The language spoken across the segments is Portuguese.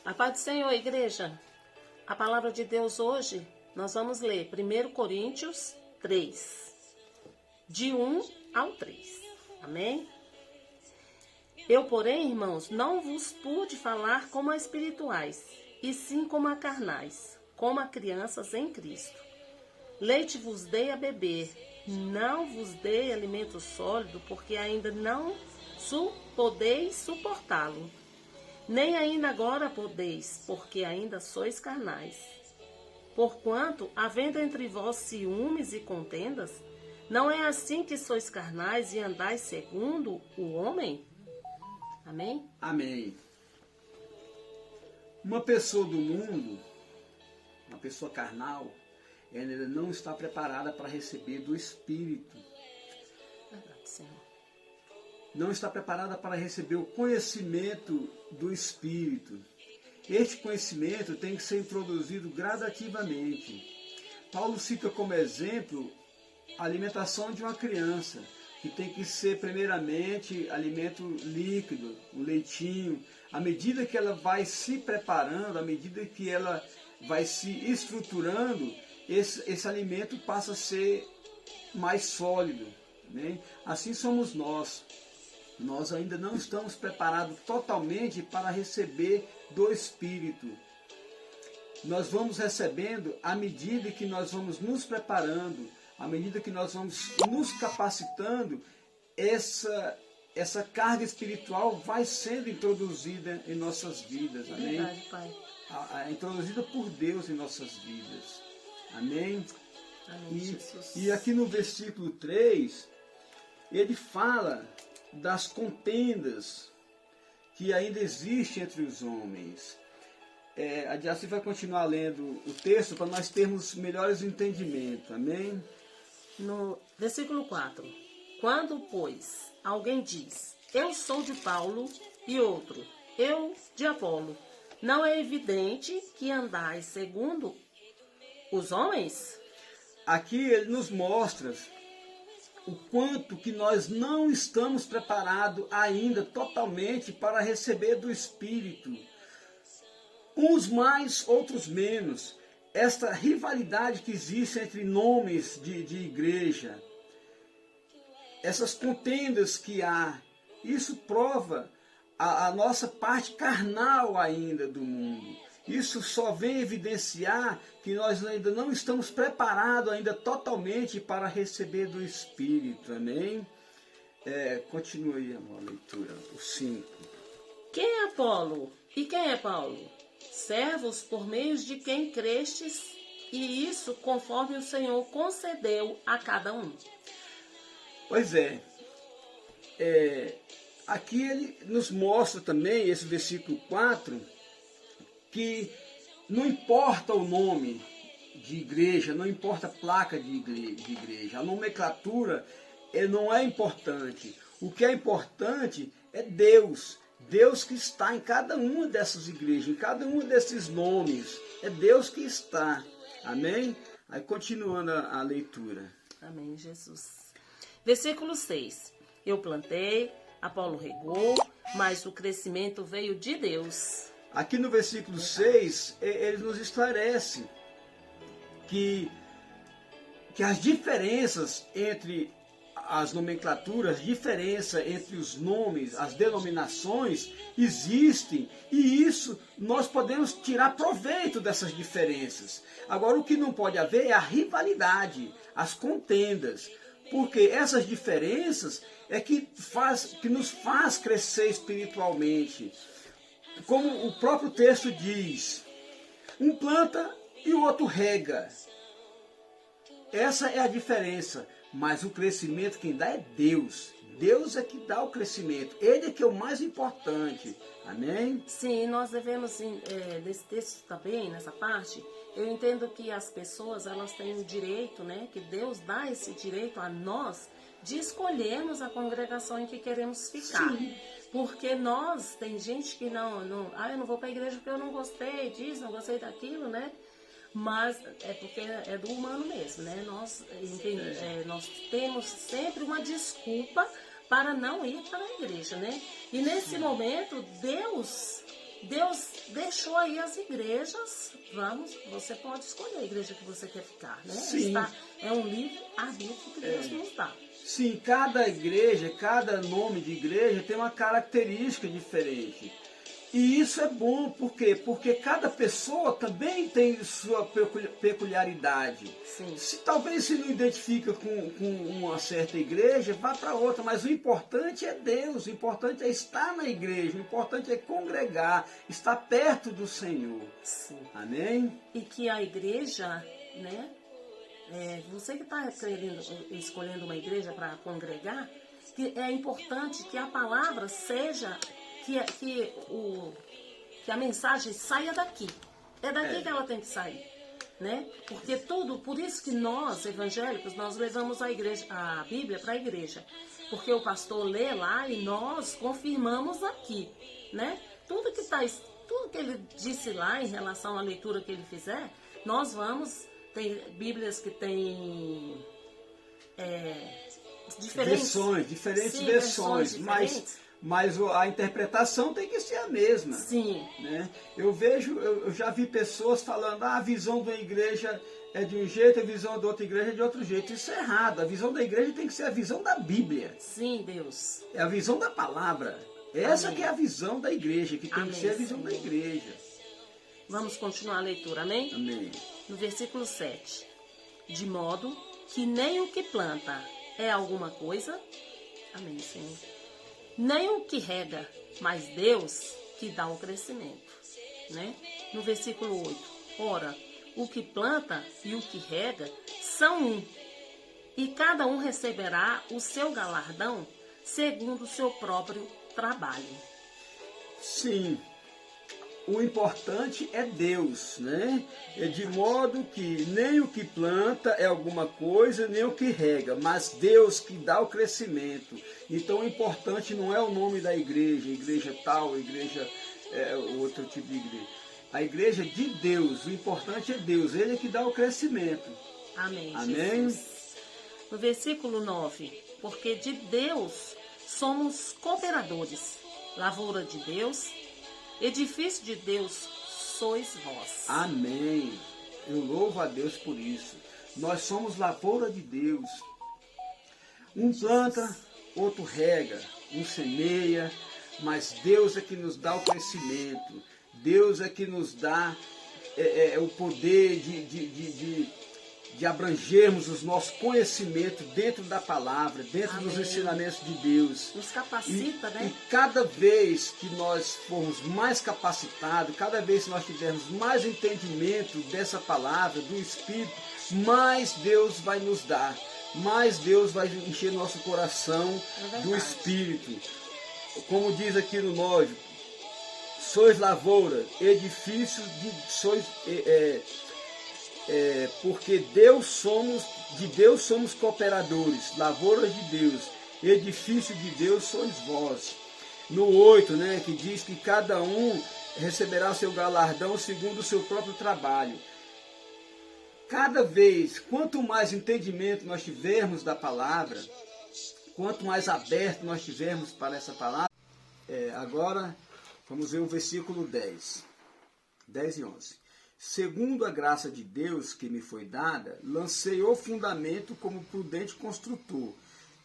A paz do Senhor, igreja. A palavra de Deus hoje, nós vamos ler 1 Coríntios 3, de 1 ao 3. Amém? Eu, porém, irmãos, não vos pude falar como a espirituais, e sim como a carnais, como a crianças em Cristo. Leite vos dei a beber, não vos dei alimento sólido, porque ainda não podeis suportá-lo. Nem ainda agora podeis, porque ainda sois carnais. Porquanto, havendo entre vós ciúmes e contendas, não é assim que sois carnais e andais segundo o homem? Amém? Amém. Uma pessoa do mundo, uma pessoa carnal, ela não está preparada para receber do Espírito. Verdade, Senhor. Não está preparada para receber o conhecimento do Espírito. Este conhecimento tem que ser introduzido gradativamente. Paulo cita como exemplo a alimentação de uma criança, que tem que ser primeiramente alimento líquido, o leitinho. À medida que ela vai se preparando, à medida que ela vai se estruturando, esse alimento passa a ser mais sólido, né? Assim somos nós. Nós ainda não estamos preparados totalmente para receber do Espírito. Nós vamos recebendo à medida que nós vamos nos preparando, à medida que nós vamos nos capacitando, essa carga espiritual vai sendo introduzida em nossas vidas. Amém? Verdade, Pai. Introduzida por Deus em nossas vidas. Amém? Amém, Jesus. E aqui no versículo 3, ele fala das contendas que ainda existem entre os homens. A Jaci vai continuar lendo o texto para nós termos melhores entendimentos. Amém? No versículo 4. Quando, pois, alguém diz, eu sou de Paulo, e outro, eu de Apolo, não é evidente que andais segundo os homens? Aqui ele nos mostra o quanto que nós não estamos preparados ainda totalmente para receber do Espírito. Uns mais, outros menos. Esta rivalidade que existe entre nomes de igreja, essas contendas que há, isso prova a nossa parte carnal ainda do mundo. Isso só vem evidenciar que nós ainda não estamos preparados ainda totalmente para receber do Espírito. Amém? Continua aí, amor, a leitura, o 5. Quem é Apolo e quem é Paulo? Servos por meio de quem crestes, e isso conforme o Senhor concedeu a cada um. Pois aqui ele nos mostra também, esse versículo 4, que não importa o nome de igreja, não importa a placa de igreja, a nomenclatura não é importante. O que é importante é Deus. Deus que está em cada uma dessas igrejas, em cada um desses nomes. É Deus que está. Amém? Aí continuando a leitura. Amém, Jesus. Versículo 6. Eu plantei, Apolo regou, mas o crescimento veio de Deus. Aqui no versículo 6, ele nos esclarece que as diferenças entre as nomenclaturas, diferença entre os nomes, as denominações existem, e isso nós podemos tirar proveito dessas diferenças. Agora, o que não pode haver é a rivalidade, as contendas, porque essas diferenças é que nos faz crescer espiritualmente. Como o próprio texto diz, um planta e o outro rega. Essa é a diferença. Mas o crescimento quem dá é Deus. Deus é que dá o crescimento. Ele é que é o mais importante. Amém? Sim, nós devemos, nesse texto também, nessa parte, eu entendo que as pessoas, elas têm o direito, né? Que Deus dá esse direito a nós de escolhermos a congregação em que queremos ficar. Sim. Porque tem gente que eu não vou para a igreja porque eu não gostei disso, não gostei daquilo, né? Mas é porque é do humano mesmo, né? Nós temos sempre uma desculpa para não ir para a igreja, né? E nesse momento, Deus Deus deixou aí as igrejas. Você pode escolher a igreja que você quer ficar, né? Sim. É um livre-arbítrio que Deus nos dá. Sim, cada igreja, cada nome de igreja tem uma característica diferente. E isso é bom, por quê? Porque cada pessoa também tem sua peculiaridade. Sim. Talvez se não identifica com uma certa igreja, vá para outra, mas o importante é Deus, o importante é estar na igreja, o importante é congregar, estar perto do Senhor. Sim. Amém? E que a igreja, né? Você que está escolhendo uma igreja para congregar, que é importante que a palavra seja, que a mensagem saia daqui. É daqui que ela tem que sair, né? Porque por isso que nós, evangélicos, nós levamos a Bíblia para a igreja. Porque o pastor lê lá e nós confirmamos aqui, né? Tudo que ele disse lá em relação à leitura que ele fizer, nós vamos. Tem Bíblias que tem diferentes versões, mas a interpretação tem que ser a mesma. Sim. Né? Eu já vi pessoas falando, a visão da igreja é de um jeito, a visão da outra igreja é de outro jeito. Isso é errado. A visão da igreja tem que ser a visão da Bíblia. Sim, Deus. É a visão da palavra. Essa que é a visão da igreja, que tem que ser a visão da igreja. Vamos continuar a leitura, amém? Amém. No versículo 7. De modo que nem o que planta é alguma coisa, amém, Senhor, nem o que rega, mas Deus que dá o crescimento, né? No versículo 8. Ora, o que planta e o que rega são um, e cada um receberá o seu galardão segundo o seu próprio trabalho. Sim. O importante é Deus, né? É de modo que nem o que planta é alguma coisa, nem o que rega, mas Deus que dá o crescimento. Então o importante não é o nome da igreja tal, igreja outro tipo de igreja. A igreja de Deus, o importante é Deus, Ele é que dá o crescimento. Amém. Amém. Jesus. No versículo 9, porque de Deus somos cooperadores, lavoura de Deus, edifício de Deus sois vós. Amém. Eu louvo a Deus por isso. Nós somos lavoura de Deus. Um planta, outro rega, um semeia, mas Deus é que nos dá o crescimento. Deus é que nos dá o poder de abrangermos os nossos conhecimentos dentro da palavra, dentro dos ensinamentos de Deus. Nos capacita, né? E cada vez que nós formos mais capacitados, cada vez que nós tivermos mais entendimento dessa palavra, do Espírito, mais Deus vai nos dar, mais Deus vai encher nosso coração do Espírito. Como diz aqui no 9, sois lavoura, edifício sois... porque de Deus somos cooperadores, lavouras de Deus, edifício de Deus sois vós. No 8, né, que diz que cada um receberá seu galardão segundo o seu próprio trabalho. Cada vez, quanto mais entendimento nós tivermos da palavra, quanto mais aberto nós tivermos para essa palavra, agora vamos ver o versículo 10 e 11. Segundo a graça de Deus que me foi dada, lancei o fundamento como prudente construtor,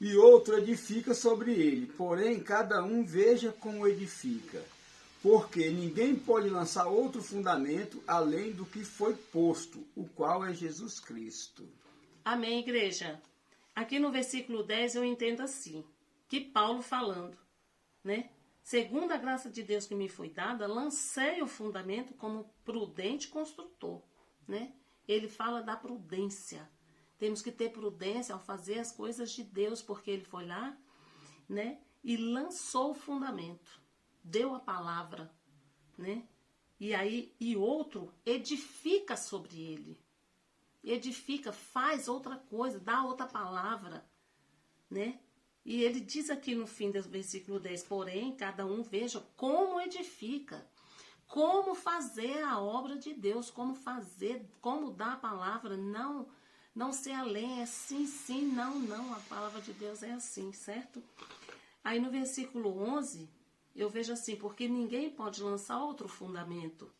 e outro edifica sobre ele. Porém, cada um veja como edifica. Porque ninguém pode lançar outro fundamento além do que foi posto, o qual é Jesus Cristo. Amém, igreja. Aqui no versículo 10 eu entendo assim, que Paulo falando, né? Segundo a graça de Deus que me foi dada, lancei o fundamento como prudente construtor, né? Ele fala da prudência. Temos que ter prudência ao fazer as coisas de Deus, porque ele foi lá, né? E lançou o fundamento, deu a palavra, né? E outro edifica sobre ele. Edifica, faz outra coisa, dá outra palavra, né? E ele diz aqui no fim do versículo 10, porém, cada um veja como edifica, como fazer a obra de Deus, como dar a palavra, não ser além, é sim, sim, não, a palavra de Deus é assim, certo? Aí no versículo 11, eu vejo assim, porque ninguém pode lançar outro fundamento,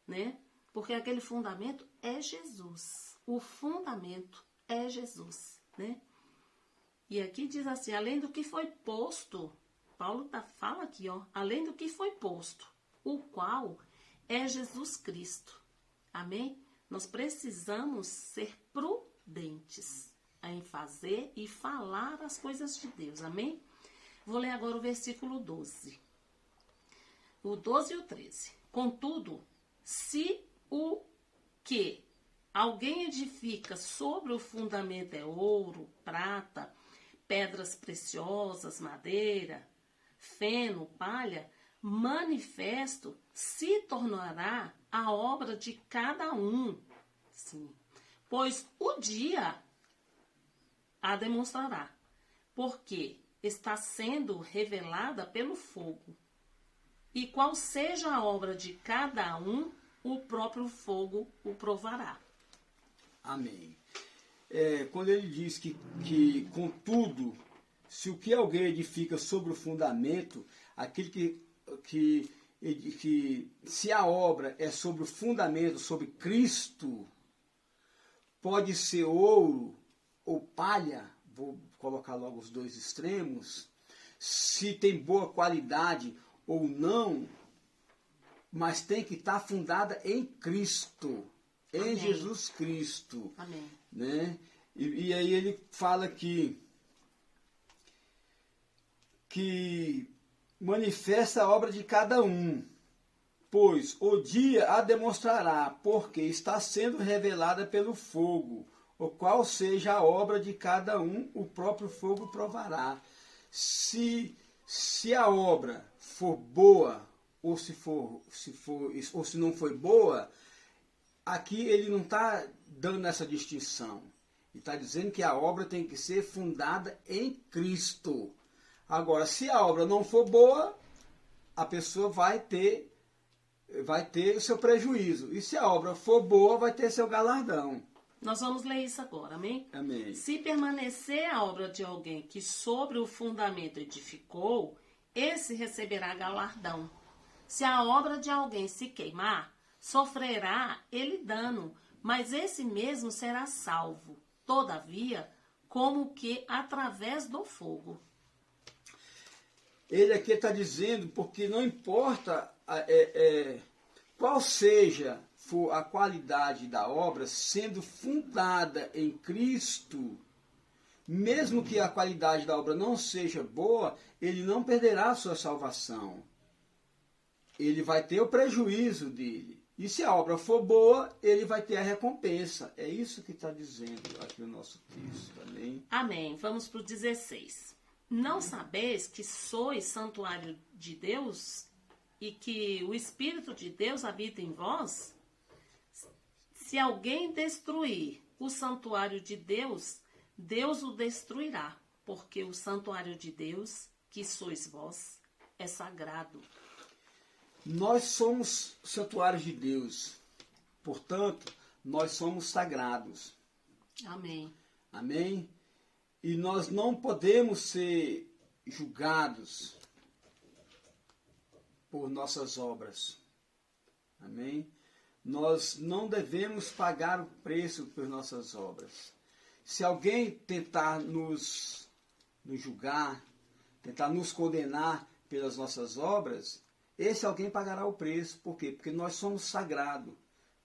né? Porque aquele fundamento é Jesus. O fundamento é Jesus, né? E aqui diz assim, além do que foi posto, Paulo fala aqui, ó, além do que foi posto, o qual é Jesus Cristo. Amém? Nós precisamos ser prudentes em fazer e falar as coisas de Deus. Amém? Vou ler agora o versículo 12. O 12 e o 13. Contudo, se o que alguém edifica sobre o fundamento é ouro, prata, pedras preciosas, madeira, feno, palha, manifesto se tornará a obra de cada um. Sim. Pois o dia a demonstrará, porque está sendo revelada pelo fogo. E qual seja a obra de cada um, o próprio fogo o provará. Amém. Quando ele diz que contudo, se o que alguém edifica sobre o fundamento, aquele que se a obra é sobre o fundamento, sobre Cristo, pode ser ouro ou palha, vou colocar logo os dois extremos, se tem boa qualidade ou não, mas tem que estar fundada em Cristo, em Amém. Jesus Cristo. Amém. Né? E aí ele fala que manifesta a obra de cada um, pois o dia a demonstrará, porque está sendo revelada pelo fogo, o qual seja a obra de cada um, o próprio fogo provará. Se a obra for boa, ou se não foi boa, aqui ele não está dando essa distinção. Ele está dizendo que a obra tem que ser fundada em Cristo. Agora, se a obra não for boa, a pessoa vai ter o seu prejuízo. E se a obra for boa, vai ter seu galardão. Nós vamos ler isso agora, amém? Amém. Se permanecer a obra de alguém que sobre o fundamento edificou, esse receberá galardão. Se a obra de alguém se queimar, sofrerá ele dano, mas esse mesmo será salvo, todavia, como que através do fogo. Ele aqui está dizendo, porque não importa qual seja for a qualidade da obra, sendo fundada em Cristo, mesmo que a qualidade da obra não seja boa, ele não perderá a sua salvação. Ele vai ter o prejuízo dele. E se a obra for boa, ele vai ter a recompensa. É isso que está dizendo aqui o nosso texto. Amém? Amém. Vamos para o 16. Não sabeis que sois santuário de Deus e que o Espírito de Deus habita em vós? Se alguém destruir o santuário de Deus, Deus o destruirá, porque o santuário de Deus, que sois vós, é sagrado. Nós somos santuários de Deus, portanto, nós somos sagrados. Amém. Amém? E nós não podemos ser julgados por nossas obras. Amém? Nós não devemos pagar o preço por nossas obras. Se alguém tentar nos julgar, tentar nos condenar pelas nossas obras, esse alguém pagará o preço. Por quê? Porque nós somos sagrados.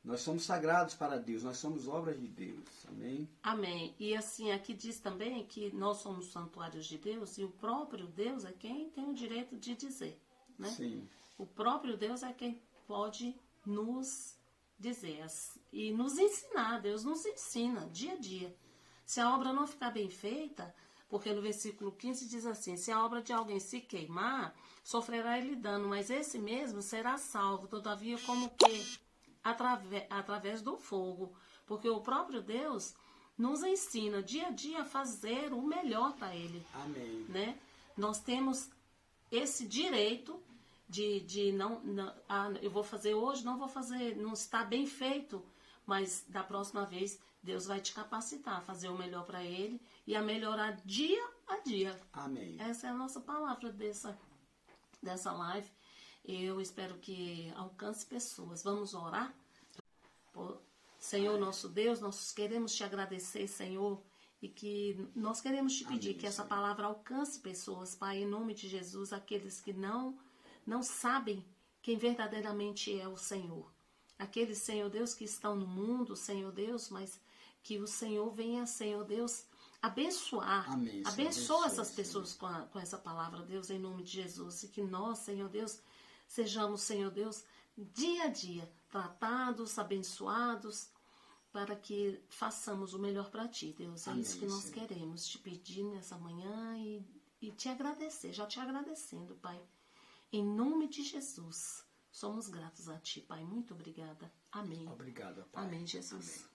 Nós somos sagrados para Deus, nós somos obras de Deus. Amém? Amém. E assim, aqui diz também que nós somos santuários de Deus e o próprio Deus é quem tem o direito de dizer, né? Sim. O próprio Deus é quem pode nos dizer e nos ensinar. Deus nos ensina dia a dia. Se a obra não ficar bem feita, porque no versículo 15 diz assim, se a obra de alguém se queimar, sofrerá ele dano, mas esse mesmo será salvo, todavia como que através do fogo, porque o próprio Deus nos ensina dia a dia a fazer o melhor para Ele. Amém. Né? Nós temos esse direito de não, eu vou fazer hoje, não vou fazer, não está bem feito, mas da próxima vez Deus vai te capacitar a fazer o melhor para Ele e a melhorar dia a dia. Amém. Essa é a nossa palavra dessa live. Eu espero que alcance pessoas. Vamos orar? Senhor nosso Deus, nós queremos te agradecer, Senhor, e que nós queremos te pedir que essa palavra alcance pessoas, Pai, em nome de Jesus, aqueles que não sabem quem verdadeiramente é o Senhor. Aqueles, Senhor Deus, que estão no mundo, Senhor Deus, mas que o Senhor venha, Senhor Deus, abençoar. Amém, Senhor. Abençoa essas pessoas com essa palavra, Deus, em nome de Jesus. E que nós, Senhor Deus, sejamos, Senhor Deus, dia a dia, tratados, abençoados, para que façamos o melhor para Ti, Deus. É Amém, isso que nós Senhor. queremos te pedir nessa manhã e te agradecer, já te agradecendo, Pai. Em nome de Jesus, somos gratos a Ti, Pai. Muito obrigada. Amém. Obrigado, Pai. Amém, Jesus. Amém.